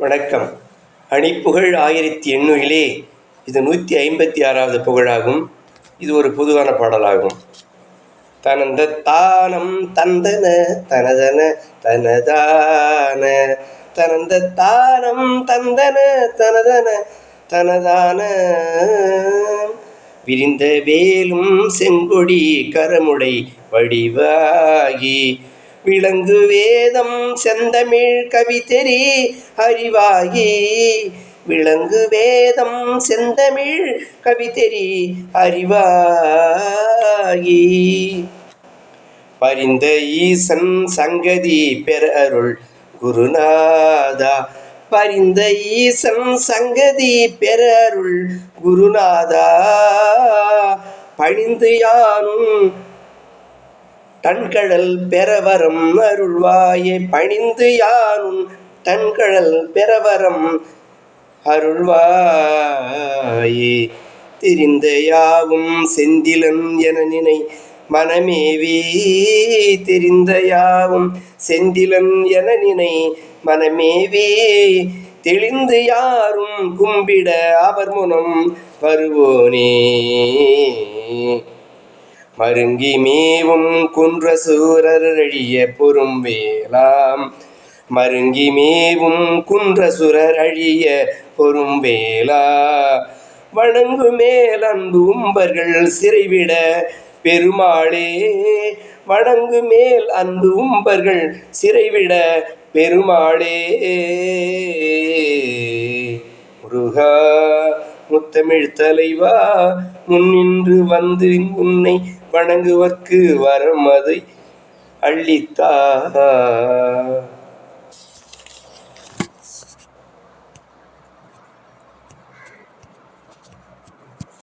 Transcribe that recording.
வணக்கம். அணிப்புகழ் 1800 இது 156வது புகழாகும். இது ஒரு பொதுவான பாடலாகும். தனந்த தானம் தந்தன தனதன தனதான தனந்த தானம் தந்தன தனதன தனதான விரிந்த வேலும் செங்கொடி கரமுடை வடிவாகி விளங்கு வேதம் செந்தமிழ் கவிதெரி அறிவாகி விளங்கு வேதம் செந்தமிழ் கவிதெரி அறிவாகி பரிந்த ஈசன் சங்கதி பெற அருள் குருநாதா பரிந்த ஈசன் சங்கதி பெற அருள் குருநாதா பணிந்து யானும் தன்கடல் பெறவரம் அருள்வாயே பணிந்து யானும் தன்கடல் பெறவரம் அருள்வாயே தெரிந்த யாவும் செந்திலன் என நினை மனமேவே தெரிந்த யாவும் செந்திலன் என நினை மனமேவே தெளிந்து யாரும் கும்பிட அவர் முனம் வருவோனே மருங்கி மேவும் குன்ற சூரர் அழிய பொறும்பேலாம் மருங்கி மேவும் குன்ற சுரர் அழிய பொறும்பேலா வணங்கு மேல் அன்பு உம்பர்கள் சிறைவிட பெருமாளே வணங்கு மேல் அன்பு உம்பர்கள் சிறைவிட பெருமாளே முருகா முத்தமிழ் தலைவா முன்னின்று வந்து உன்னை வணங்குவர்க்கு வரம் அதை அள்ளித்தா.